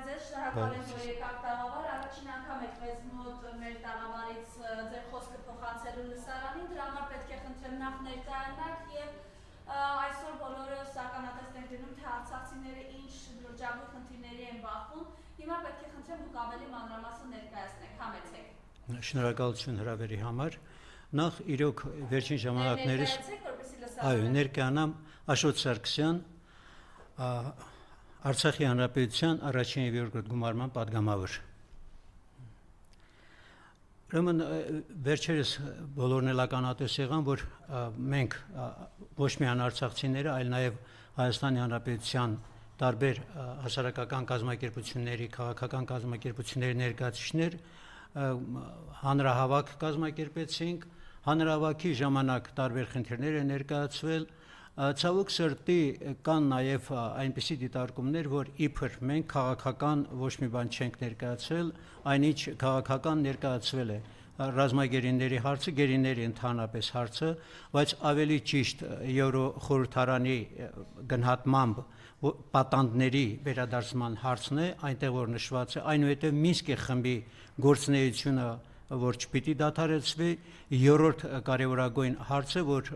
ձեզ, շնորհակալ եմ, որ եկաք տաղավար, առաջին անգամ եք մեզ մոտ մեր տաղավարից ձեր խոսքը փոխանցելու լսարանին, դրա համար պետք է խնդրեմ նախ ներկայանաք եւ այսօր բոլորը սականատես ենք դնում, թե արցախցիները ինչ լրջագույն խնդիրների են բախվում, հիմա պետք է խնդրեմ դուք ավելի մանրամասն ներկայացնեք, համեցեք։ Շնորհակալություն հրավերի համար, նախ իրոք վերջին ժամանակներս ներկայանամ Աշոտ Սարգսյան, Արցախի Հանրապետության առաջին եւ երկրորդ գումարման падգամավոր։ Ուրեմն վերջերս բոլորն էլ ականատես եղան, որ մենք ոչ միայն արցախցիները, այլ նաեւ Հայաստանի Հանրապետության տարբեր հասարակական կազմակերպությունների, քաղաքական կազմակերպությունների ներկայացուցիչներ հանրահավաք կազմակերպեցինք, հանրահավաքի ժամանակ տարբեր խնդիրներ են ներկայացվել, ցավոք սրտի կան նաև այնպիսի դիտարկումներ, որ իբր մենք քաղաքական ոչ մի բան չենք ներկայացրել, այնինչ քաղաքական ներկայացվել է ռազմագերիների հարցը, գերիների ընդհանրապես հարցը, բայց ավելի ճիշտ Եվրոխորհրդարանի գնահատմամբ պատանդների վերադարձման հարցն է, այնտեղ որ նշված է, այնուհետև Մինսկի խմբի գործունեությունը որ չպիտի դադարեցվի, երրորդ կարևորագույն հարցը, որ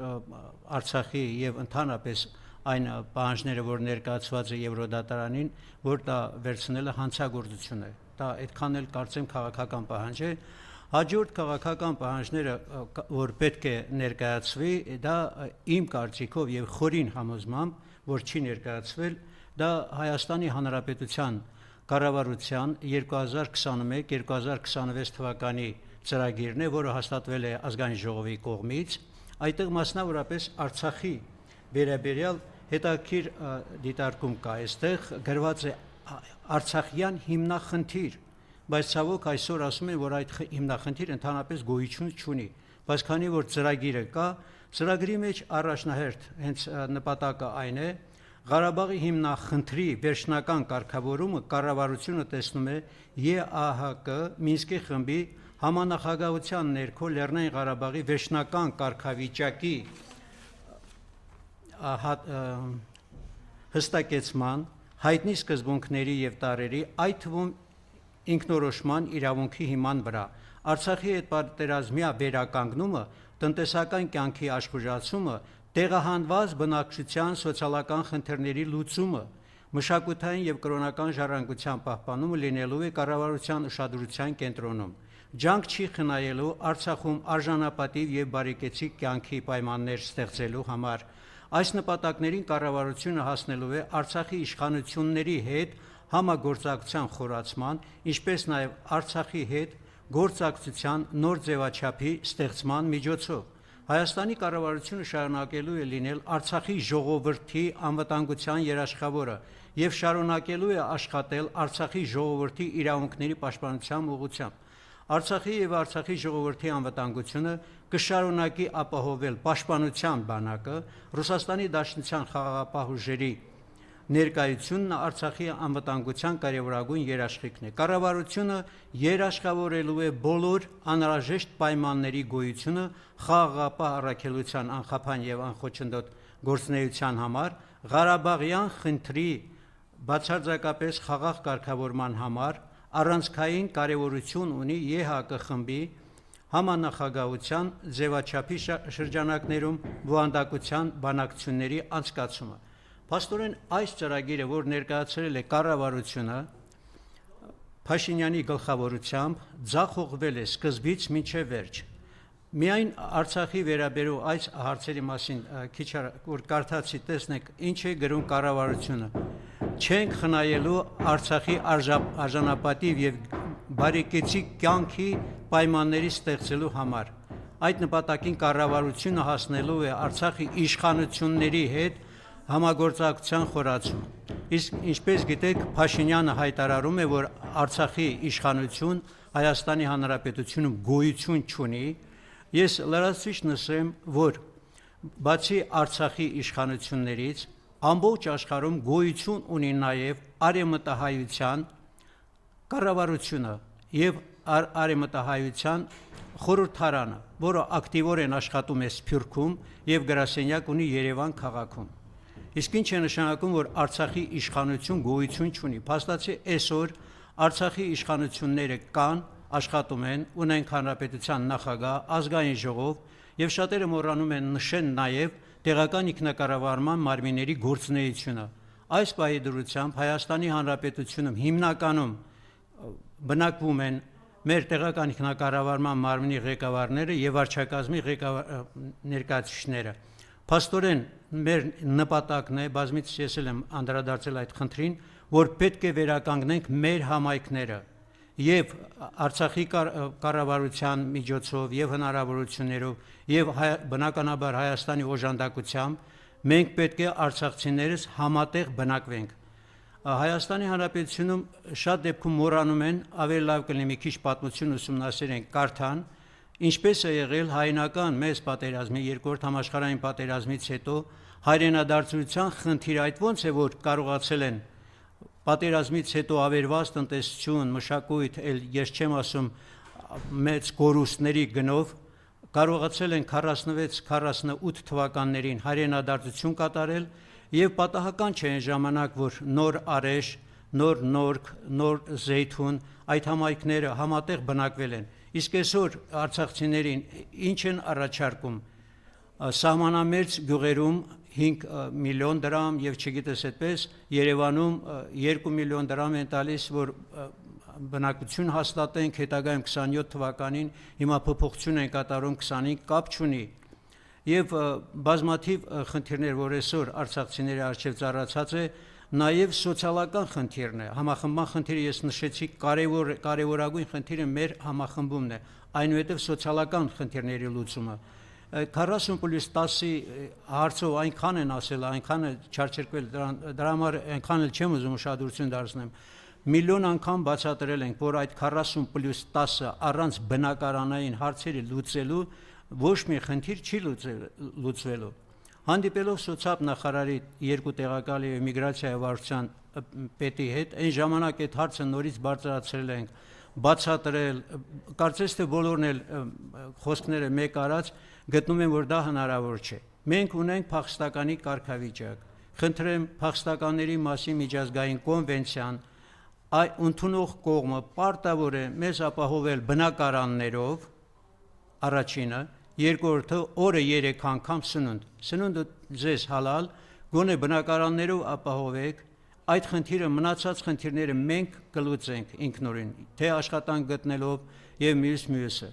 Արցախի եւ ընդհանրապես այն պահանջները, որ ներկայացված է Եվրոդատարանին, որ դա վերցնելը հանցագործություն է։ Դա այդքան էլ կարծեմ քաղաքական պահանջ է։ Հաջորդ քաղաքական պահանջները, որ պետք է ներկայացվի, դա իմ կարծիքով եւ խորին համոզմամբ, որ չի ներկայացվել, դա Հայաստանի Հանրապետության կառավարության 2021-2026 թվականի ծրագիրն է, որը հաստատվել է ազգային ժողովի կողմից, այդտեղ մասնավորապես Արցախի վերաբերյալ հետաքրքիր դիտարկում կա, այստեղ գրված է Արցախյան հիմնախնդիր, բայց ցավոք այսօր ասում են, որ այդ հիմնախնդիրը ընդհանրապես գոյություն չունի, բայց քանի որ ծրագիրը կա, ծրագրի մեջ առաջնահերթ հենց նպատակը այն է, Ղարաբաղի հիմնախնդրի վերջնական կարգավորումը կառավարությունը տեսնում է ԵԱՀԿ Մինսկի խմբի համանախագահության ներքո Լեռնային Ղարաբաղի վերջնական կարգավիճակի հստակեցման, հայտնի սկզբունքների եւ տարրերի, այդ թվում ինքնորոշման իրավունքի հիման վրա, Արցախի հետ պատերազմյա վերականգնումը, տնտեսական կյանքի աշխուժացումը, տեղահանված բնակչության սոցիալական խնդիրների լուծումը, մշակութային եւ կրոնական ժառանգության պահպանումը լինելու է կառավարության ուշադրության կենտրոնում։ Ջանք չի խնայելու Արցախում արժանապատիվ եւ բարեկեցիկ կյանքի պայմաններ ստեղծելու համար։ Այս նպատակներին կառավարությունը հասնելու է Արցախի իշխանությունների հետ համագործակցության խորացման, ինչպես նաեւ Արցախի հետ գործակցության նոր ձևաչափի ստեղծման միջոցով։ Հայաստանի կառավարությունը շարունակելու է լինել Արցախի ժողովրդի անվտանգության երաշխավորը եւ շարունակելու է աշխատել Արցախի ժողովրդի իրավունքների պաշտպանության ուղղությամբ։ Արցախի եւ Արցախի ժողովրդի անվտանգությունը կշարունակի ապահովել պաշտպանության բանակը, Ռուսաստանի Դաշնության խաղաղապահ ուժերի ներկայությունն Արցախի անվտանգության կարևորագույն երաշխիքն է։ Կառավարությունը երաշխավորելու է բոլոր անհրաժեշտ պայմանների գոյությունը խաղաղապահ առաքելության անխափան եւ անխոչնդոտ գործունեության համար, Ղարաբաղյան խնդրի բացարձակապես խաղաղ կարգավորման համար առանցքային կարևորություն ունի ԵՀԿ խմբի համանախագահության ձևաչափի շրջանակներում բովանդակության բանակցությունների անցկացումը։ Փաստորեն այս ծրագիրը, որ ներկայացրել է կառավարությունը Փաշինյանի գլխավորությամբ, ձախողվել է սկզբից մինչև վերջ։ Միայն Արցախի վերաբերող այս հարցերի մասին քիչ որ կարդացի, տեսնեք, ինչ է գրում կառավարությունը։ Չենք խնայելու Արցախի արժանապատիվ եւ բարեկեցիկ կյանքի պայմանների ստեղծելու համար։ Այդ նպատակին կառավարությունը հասնելու է Արցախի իշխանությունների հետ համագործակցության խորացում։ Իսկ ինչպես գիտեք, Փաշինյանը հայտարարում է, որ Արցախի իշխանություն Հայաստանի Հանրապետությունում գոյություն չունի։ Ես լրացուցիչ նշեմ, որ բացի Արցախի իշխանություններից ամբողջ աշխարհում գոյություն ունի նաև արևմտահայության կառավարությունը եւ արևմտահայության խորհրդարանը, որը ակտիվորեն աշխատում է Սփյուռքում եւ գրասենյակ ունի Երևան քաղաքում։ Իսկ ինչ է նշանակում, որ Արցախի իշխանություն գոյություն չունի։ Փաստացի այսօր Արցախի իշխանությունները կան, աշխատում են, ունենք հանրապետության նախագահ, ազգային ժողով եւ շատերը մոռանում են նշեն նաեւ տեղական ինքնակառավարման մարմինների գործունեությունը։ Այս պահի դրությամբ Հայաստանի Հանրապետությունում հիմնականում բնակվում են մեր տեղական ինքնակառավարման մարմնի ղեկավարները եւ վարչակազմի ներկայացուցիչները։ Փաստորեն մեր նպատակն է, բազմիցս ես եմ անդրադարձել այդ խնդրին, որ պետք է վերականգնենք մեր համայնքները եւ Արցախի կառավարության միջոցով եւ հնարավորություններով եւ բնականաբար Հայաստանի օժանդակությամբ մենք պետք է արցախցիներս համատեղ բնակվենք։ Հայաստանի Հանրապետությունում շատ դեպքում մոռանում են, ավելի լավ կլինի մի քիչ պատմություն ուսումնասիրեն, կարդան, ինչպես է եղել հայնական մեծ պատերազմի, երկրորդ համաշխարհային պատերազմից հետո հայրենադարձության խնդիրը, այդ ոնց է որ կարողացել են պատերազմից հետո ավերված տնտեսություն, մշակույթ, ես չեմ ասում մեծ կորուստների գնով կարողացել են 46-48 թվականներին հայրենադարձություն կատարել եւ պատահական չէ այն ժամանակ, որ նոր Արեշ, նոր Նորք, նոր Զեյթուն այդ համայնքները համատեղ բնակվել են։ Իսկ այսօր արցախցիներին ինչ են առաջարկում սահմանամերձ գյուղերում 5 միլիոն դրամ եւ չգիտես այդպես Երևանում 2 միլիոն դրամ են տալիս, որ բնակություն հաստատենք, հետագայում 27 թվականին հիմա փոփոխություն են կատարում 25 կապ չունի։ Եվ բազմաթիվ խնդիրներ, որ այսօր արցախցիների առջև ծառացած է, նաև սոցիալական խնդիրն է, համախմբման խնդիրը ես նշեցի, կարևորագույն խնդիրը մեր համախմբումն է, այնուհետև սոցիալական խնդիրների լուծումը։ 40+10-ի հարցով այնքան են ասել, այնքան է չարչերկվել, դրա համար այնքան էլ չեմ ուզում ուշադրություն դարձնեմ։ Միլիոն անգամ բացատրել ենք, որ այդ 40+10-ը առանց բնակարանային հարցերի լուծելու ոչ մի խնդիր չի լուծվելու։ Հանդիպելով սոցիալ նախարարի երկու տեղակալի եւ միգրացիայի վարչության պետի հետ, այն ժամանակ այդ հարցը նորից բարձրացրել ենք, բացատրել, կարծես թե բոլորն էլ խոսքները մեկ արած գտնում են, որ դա հնարավոր չէ։ Մենք ունենք փախստականի կարգավիճակ։ Խնդրեմ փախստականների մասին միջազգային կոնվենցիան ընդունող կողմը պարտավոր է մեզ ապահովել բնակարաններով, առաջինը, երկրորդը օրը 3 անգամ սնունդ։ Սնունդը ձեզ հալալ, գոնե բնակարաններով ապահովեք, այդ խնդիրը մնացած խնդիրները մենք կլուծենք ինքնուրույն, թե աշխատանք գտնելով եւ մյուսը։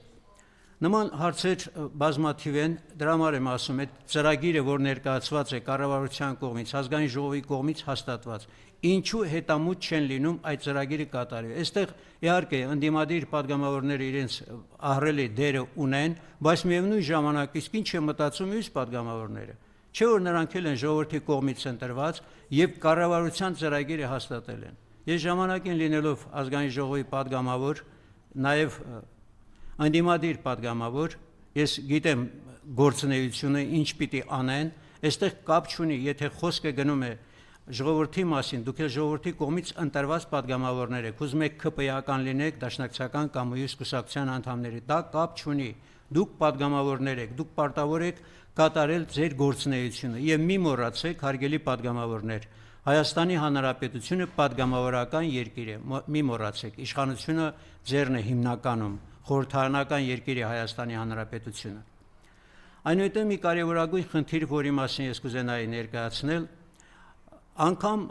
Նման հարցեր բազմաթիվ են, դրա համար եմ ասում, այդ ծրագիրը, որ ներկայացված է կառավարության կողմից, ազգային ժողովի կողմից հաստատված, ինչու հետամուտ չեն լինում այդ ծրագիրը կատարել։ Այստեղ իհարկե ընդդիմադիր падգամավորները իրենց ահռելի դերը ունեն, բայց միևնույն ժամանակ իսկ ինչ է մտածում մյուս падգամավորները։ Չէ որ նրանք էլ են ժողովրդի կողմից ընտրված եւ կառավարության ծրագիրը հաստատել են։ Ես ժամանակին լինելով ազգային ժողովի падգամավոր, նաեւ ընդդիմադիր падգամավոր, ես գիտեմ գործունեությունը ինչ պիտի անեն, այստեղ կապ չունի, եթե խոսքը գնում է ժողովրդի մասին, դուք էլ ժողովրդի կողմից ընտրված падգամավորներ եք, ուզում եք ԿՊ-ական լինեք, դաշնակցական կամ մյուս կուսակցության անդամների, դա կապ չունի, դուք падգամավորներ եք, դուք պարտավոր եք կատարել ձեր գործունեությունը եւ մի մոռացեք, հարգելի падգամավորներ, Հայաստանի Հանրապետությունը падգամավորական երկիր է, մի մոռացեք, իշխանությունը ձերն է հիմնականում, խորհրդարանական երկիր է Հայաստանի Հանրապետությունը։ Այնուհետև մի կարևորագույն խնդիր, որի մասին ես կուզենայի ներկայացնել, անգամ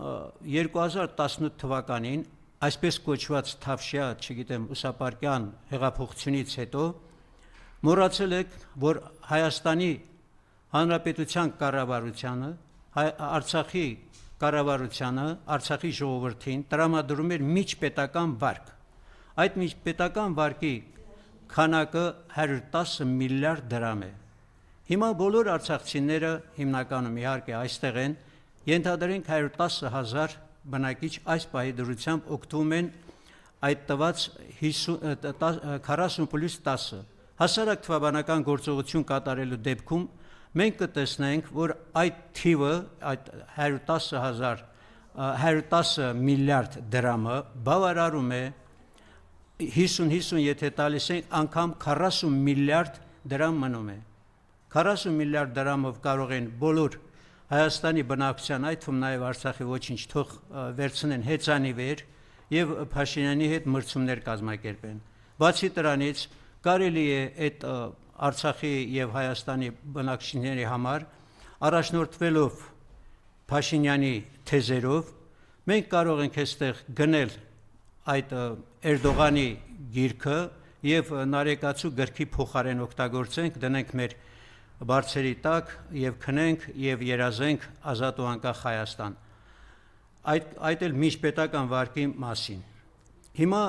2018 թվականին, այսպես կոչված Թավշյա, չգիտեմ, ուսապարկյան հեղափոխությունից հետո մոռացել եք, որ Հայաստանի Հանրապետության կառավարությանը, Արցախի կառավարությանը, Արցախի ժողովրդին տրամադրում էր միջպետական վարկ։ Այդ միջպետական վարկի քանակը 110 միլիարդ դրամ է։ Հիմա բոլոր արցախցիները հիմնականում իհարկե այստեղ են, ենթադրենք 110,000 բնակիչ այս պահի դրությամբ օգտվում են այդ տված 40+10 հասարակ թվաբանական գործողություն կատարելու դեպքում մենք կտեսնենք, որ այդ թիվը, այդ 110 միլիարդ դրամը բավարարում է 50 եթե տալիս ենք, անգամ 40 միլիարդ դրամ մնում է։ 40 միլիարդ դրամով կարող են բոլոր Հայաստանի բնակչության, այդ թվում նաև Արցախի ոչինչ թող վերցնեն հեծանի վեր եւ Փաշինյանի հետ մրցումներ կազմակերպեն։ Բացի դրանից կարելի է այդ Արցախի եւ Հայաստանի բնակիչների համար առաջնորդվելով Փաշինյանի թեզերով մենք կարող ենք այստեղ գնել այդ Էրդողանի գիրքը եւ նարեկացու գրքի փոխարեն օգտագործենք, դնենք մեր բարձերի տակ եւ քնենք եւ երազենք ազատ ու անկախ Հայաստան։ Այդ էլ միջպետական վարկի մասին։ Հիմա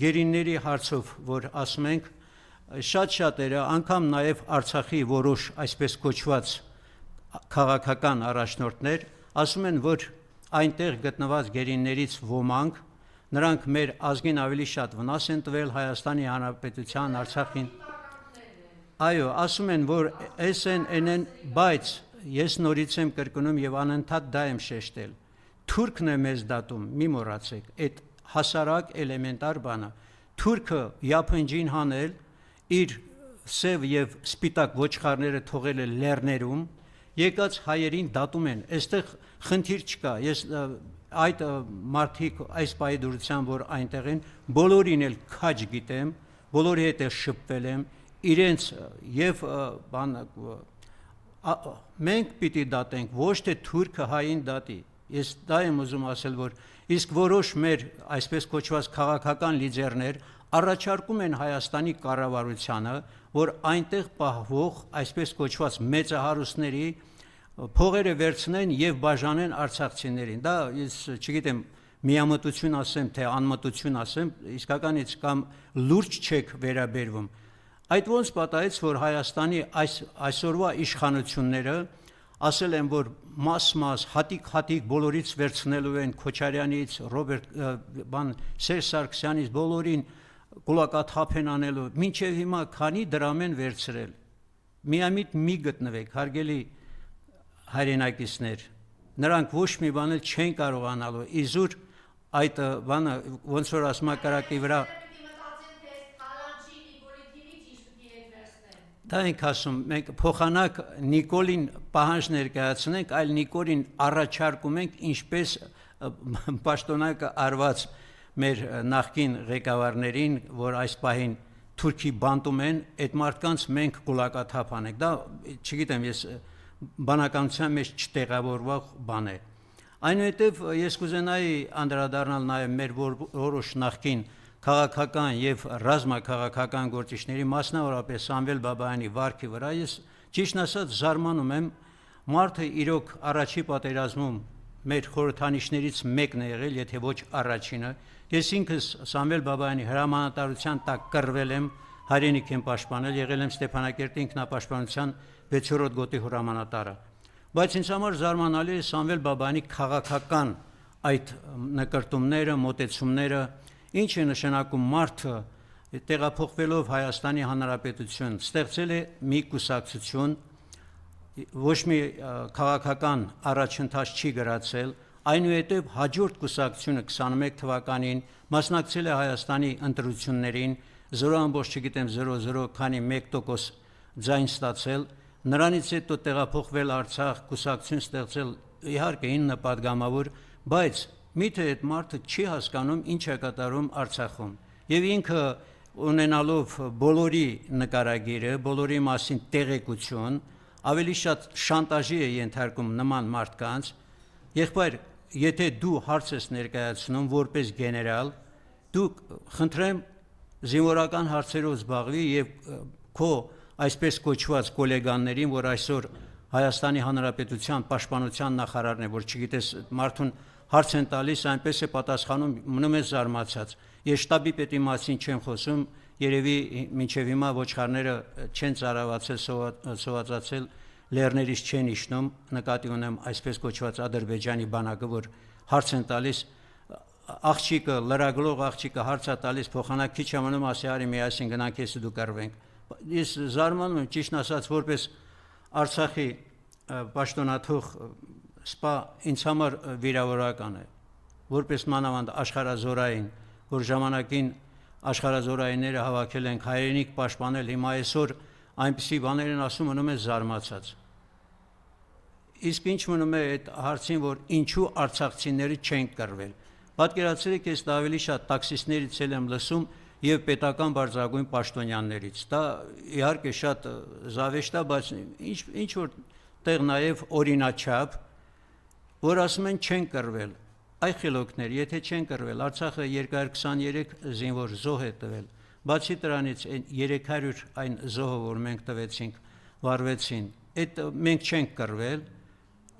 գերինների հարցով, որ ասում ենք, շատ-շատերը, անգամ նաև Արցախի որոշ այսպես կոչված քաղաքական առաջնորդներ ասում են, որ այնտեղ գտնված գերիններից ոմանք, նրանք մեր ազգին ավելի շատ վնաս են տվել Հայաստանի Հանրապետության, Արցախին։ Այո, ասում են, որ էս են, բայց ես նորից եմ կրկնում եւ անընդհատ դա եմ շեշտել։ Թուրքն է մեզ դատում, մի մոռացեք, այդ հասարակ էլեմենտար բանը։ Թուրքը յափնջին հանել իր սև եւ սպիտակ ոչխարները թողել է լեռներում, եկած հայերին դատում են։ Այստեղ խնդիր չկա։ Ես այդ մարդիկ այս պայդուրությամբ, որ այնտեղ են, բոլորին էլ քաջ գիտեմ, բոլորի հետ էլ շփվել եմ, իրենց եւ մենք պիտի դատենք, ոչ թե թուրքը հային դատի։ Ես դա եմ ուզում ասել, որ իսկ որոշ մեր այսպես կոչված քաղաքական լիդերներ առաջարկում են Հայաստանի կառավարությանը, որ այնտեղ պահվող այսպես կոչված մեծահարուստների փողերը վերցնեն եւ բաժանեն արցախցիներին։ Դա ես չգիտեմ, միամտություն ասեմ, թե անմտություն ասեմ, իսկականից կամ լուրջ չեք վերաբերվում։ Այդ ոնց պատահեց, որ Հայաստանի այսօրվա իշխանությունները ասել են, որ մաս, հատիկ բոլորից վերցնելու են Քոչարյանից, Սերժ Սարգսյանից բոլորին կուլակաթափ են անելու, մինչև հիմա քանի դրամ են վերցրել։ Միամիտ մի գտնվեք, հարգելի հայրենակիցներ, նրանք ոչ մի բան էլ չեն կարողանալու, իզուր այդ բանը ոնց որ ասում կրակի վրա դա ենք ասում, մենք փոխանակ Նիկոլին պահանջ ներկայացնենք, այլ Նիկոլին առաջարկում ենք, ինչպես պաշտոնակը արված մեր նախկին ղեկավարներին, որ այս պահին Թուրքի բանտում են, այդ մարդկանց մենք կուլակաթափ անենք։ Դա չգիտեմ, ես բանականության մեջ չտեղավորվող բան է։ Այնուհետև ես կուզենայի անդրադառնալ նաև մեր որոշ նախկին քաղաքական եւ ռազմաքաղաքական գործիչների, մասնավորապես Սամվել Բաբայանի վարքի վրա ես ճիշտն ասած զարմանում եմ, մարդը իրոք առաջի պատերազմում մեր խորհրդանիշներից մեկն է եղել, եթե ոչ առաջինը։ Ես ինքս Սամվել Բաբայանի հրամանատարության տակ կռվել եմ, հայրենիք եմ պաշտպանել, եղել եմ Ստեփանակերտի ինքնապաշտպանության 6-րդ գոտի հրամանատարը։ Բայց ինձ համար զարմանալի է Սամվել Բաբայանի քաղաքական այդ նկարտումները, մոտեցումները, ինչ է նշանակում մարդը տեղափոխվելով Հայաստանի Հանրապետություն, ստեղծել է մի կուսակցություն, ոչ մի քաղաքական առաջընթաց չի գրացել, այնուհետև հաջորդ կուսակցությունը 21 թվականին մասնակցել է Հայաստանի ընտրություններին, 0.0 քանի 1% ձայն ստացել, նրանից հետո տեղափոխվել Արցախ, կուսակցություն ստեղծել, իհարկե 9 պատգամավոր, բայց միթե այդ մարդը չի հասկանում ինչ է կատարում Արցախում եւ ինքը ունենալով բոլորի նկարագիրը, բոլորի մասին տեղեկություն, ավելի շատ շանտաժի է ենթարկում նման մարդկանց։ Եղբայր, եթե դու հարց ես ներկայացնում որպես գեներալ, դու խնդրեմ զինվորական հարցերով զբաղվի եւ քո այսպես կոչված գոլեգաններին, որ այսօր Հայաստանի Հանրապետության պաշտպանության նախարարն է, որ չգիտես մարդուն հարց են տալիս, այնպես է պատասխանում, մնում է զարմացած։ Ես շտաբի պետի մասին չեմ խոսում, երևի մինչև հիմա ոչխարները չեն ծարավացել, սովածացել, լեռներից չեն իջնում, նկատի ունեմ այսպես կոչված Ադրբեջանի բանակը, որ հարց են տալիս, աղջիկը, լրագրող աղջիկը հարց է տալիս, փոխանակ քիչ ամնում ասի արի միասին գնանք ես դու կռվենք։ Ես զարմանում եմ, ճիշտ ասած, որպես Արցախի պաշտոնաթող սպա ինձ համար վիրավորական է, որպես մանավանդ աշխարհազորային, որ ժամանակին աշխարհազորայինները հավաքել են հայրենիք պաշտպանել, հիմա այսօր այնպիսի բաներ են ասում, մնում է զարմացած։ Իսկ ինչ մնում է այդ հարցին, որ ինչու արցախցիները չեն կռվել։ Պատկերացրեք, ես դա ավելի շատ տաքսիստներից եմ լսում եւ պետական բարձրագույն պաշտոնյաներից։ Դա իհարկե շատ զավեշտ է, բայց ինչ որ տեղ նաեւ օրինաչափ, որ ասում են չեն կռվել։ Այ խելոքներ, եթե չեն կռվել, Արցախը 223 զինվոր զոհ է տվել։ Բացի դրանից 300 այն զոհը, որ մենք տվեցինք, վարվեցին, այդ մենք չենք կռվել,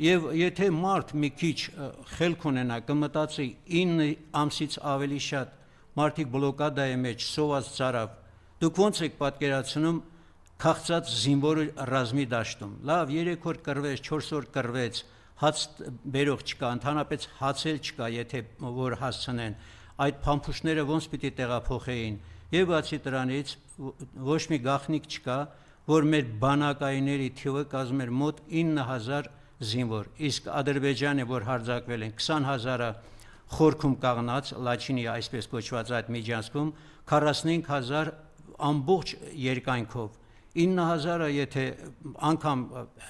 եւ եթե մարդ մի քիչ խելք ունենա, կմտածի 9 ամսից ավելի շատ մարդիկ բլոկադայի մեջ սոված ծարավ, դուք ոնց եք պատկերացնում քաղցած զինվորը ռազմի դաշտում։ Լավ, 3 օր կռվեց, 4 օր կռվեց, հաց բերող չկա, ընդհանրապես հացել չկա, եթե որ հասցնեն, այդ փամփուշտները ոնց պիտի տեղափոխեին։ Եվ բացի դրանից ոչ մի գաղտնիք չկա, որ մեր բանակայինների թիվը կազմում էր մոտ 9000 զինվոր, իսկ Ադրբեջանը, որ հարձակվել են 20000-ը խորքում կաղնած Լաչինի այսպես կոչված այդ միջանցքում, 45000 ամբողջ երկայնքով, 9000-ը եթե անգամ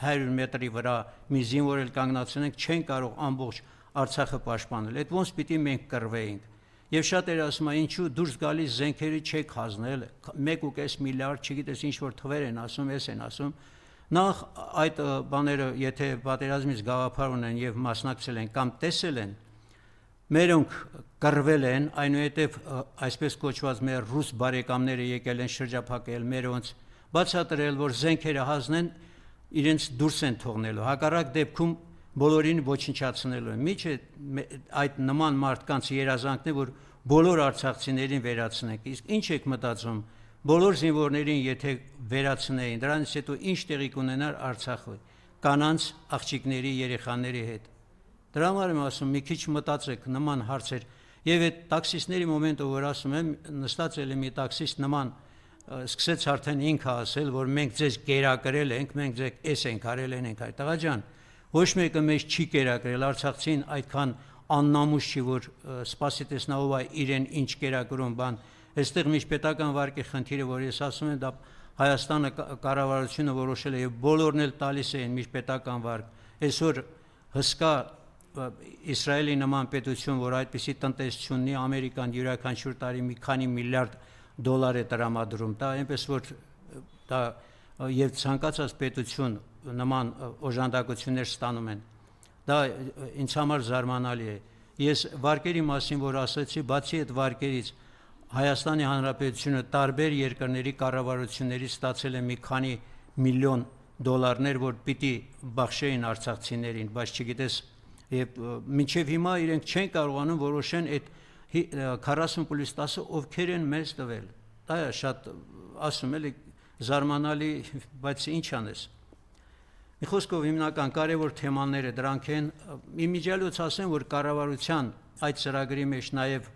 100 մետրի վրա մի զինվոր էլ կանգնացնենք, չեն կարող ամբողջ Արցախը պաշտպանել։ Այդ ոնց պիտի մենք կռվեինք։ Եվ շատերը ասում են, ինչու դուրս գալիս զենքերի չեք հանձնել, 1.5 միլիարդ, չգիտես ինչ որ թվեր են ասում, են ասում։ Նախ այդ բաները, եթե պատերազմից գաղափար ունեն եւ մասնակցել են կամ տեսել են, մերոնք կռվել են, այնուհետև այսպես կոչված մեր ռուս բարեկամները եկել են շրջափակել մերոնց, բացատրել, որ զենքերը հանձնեն, իրենց դուրս են թողնելու։ Հակառակ դեպքում բոլորին ոչնչացնելու են։ Միջ այդ նման մարդկանց երազանքն է, որ բոլոր արցախցիներին վերացնենք։ Իսկ ինչ եք մտածում, բոլոր զինվորներին եթե վերացնեին, դրանից հետո ինչ տեղի կունենար Արցախը, կանանց, աղջիկների, երեխաների հետ։ Դրա համար եմ ասում, մի քիչ մտածեք նման հարցեր։ Եվ այդ տաքսիստների մոմենտը, որ ասում եմ, նստած էլ մի տաքսիստ նման սկսեց արդեն ինքը ասել, որ մենք ձեզ կերակրել ենք, մենք ձեզ էս ենք արել ենք այ տղա ջան, ոչ մեկը մեզ չի կերակրել, արցախցին այդքան աննամուս չի, որ սպասի տեսնալով է իրեն ինչ կերակրում բան։ Այստեղ միջպետական վարկի խնդիրը, որ ես ասում եմ, դա Հայաստանը կառավարությունը որոշել է եւ բոլորն էլ տալիս են միջպետական վարկ։ Այսօր հսկա Իսրայելի նման պետություն, որ այդպիսի տնտեսություն ունի, Ամերիկան յուրաքանչյուր տարի մի քանի միլիարդ դոլար է տրամադրում, դա այնպես որ դա եւ ցանկացած պետություն նման օժանդակություններ ստանում են։ Դա ինձ համար զարմանալի է։ Ես վարկերի մասին որ ասացի, բացի այդ վարկերից Հայաստանի Հանրապետությունը տարբեր երկրների կառավարություններից ստացել է մի քանի միլիոն դոլարներ, որ պիտի բախշեին արցախցիներին, բայց չգիտես, եւ մինչեւ հիմա իրենք չեն կարողանում որոշեն այդ 40+10-ը ովքեր են մեզ տվել։ Դա է շատ ասում էլի զարմանալի, բայց ինչ անես։ Մի խոսքով հիմնական կարևոր թեմաները դրանք են։ Իմիջիալոց ասեմ, որ կառավարության այդ ծրագրի մեջ նաև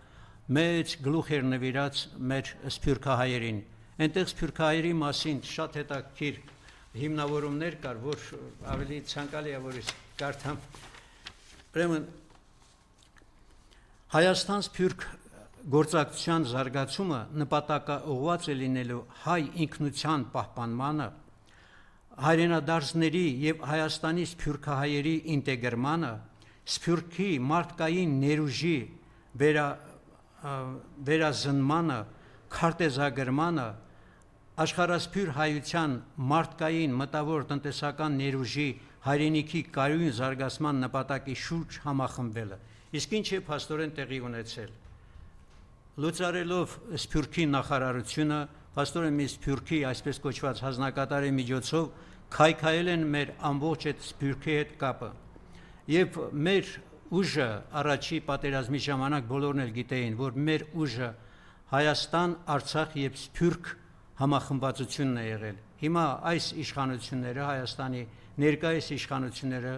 մեծ գլուխ էր նվիրած մեր սփյուռքահայերին։ Այնտեղ սփյուռքահայերի մասին շատ հետաքրքիր հիմնավորումներ կար, որ ավելի ցանկալի է, որ ես կարդամ։ Ուրեմն Հայաստան սփյուռք գործակցության զարգացումը նպատակաուղղված է լինելու հայ ինքնության պահպանմանը, հայրենադարձների եւ Հայաստանի սփյուռքահայերի ինտեգրմանը, սփյուռքի մարդկային ներուժի վերազնմանը, քարտեզագրմանը, աշխարհասփյուռ հայության մարդկային մտավոր տնտեսական ներուժի հայրենիքի կայուն զարգացման նպատակի շուրջ համախմբելը։ Իսկ ինչ է փաստորեն տեղի ունեցել։ Լուծարելով սփյուռքի նախարարությունը, փաստորեն մի սփյուռքի այսպես կոչված հանձնակատարի միջոցով քայքայել են մեր ամբողջ այդ սփյուռքի հետ կապը։ Եվ մեր ուժը առաջի պատերազմի ժամանակ բոլորն էլ գիտեին, որ մեր ուժը Հայաստան, Արցախ եւ Սփյուռք համախմբվածությունն է եղել։ Հիմա այս իշխանությունները, Հայաստանի ներկայիս իշխանությունները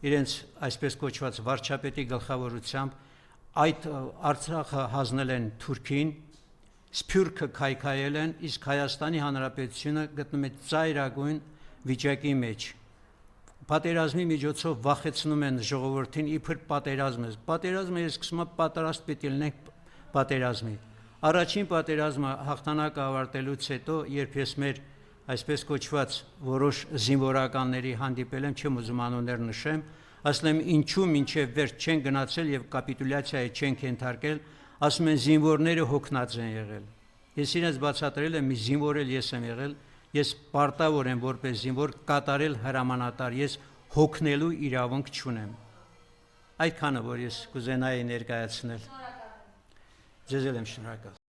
իրենց այսպես կոչված վարչապետի գլխավորությամբ այդ Արցախը հանձնել են Թուրքին, Սփյուռքը քայքայել են, իսկ Հայաստանի Հանրապետությունը գտնում է ծայրագույն վիճակի մեջ։ Պատերազմի միջոցով վախեցնում են ժողովրդին իբր պատերազմը։ Պատերազմը ես սկսում եմ պատրաստ պիտի լինենք պատերազմի։ Առաջին պատերազմը հաղթանակը ավարտելուց հետո, երբ ես մեր այսպես կոչված որոշ զինվորականների հանդիպել եմ, չեմ ուզում անուններ նշեմ, ասել եմ ինչու մինչև վերջ չեն գնացել եւ կապիտուլյացիայի չեն ենթարկել, ասում են զինվորները հոգնած են եղել։ Ես իրենց բացատրել եմ, մի զինվոր էլ ես եմ եղել, ես պարտավոր եմ որպես զինվոր կատարել հրամանատար, ես հոգնելու իրավունք չունեմ։ Այդքանը որ ես կուզենայի ներկայացնել։ Շնորհակալ եմ։ Ձեզ էլ եմ շնորհակալ։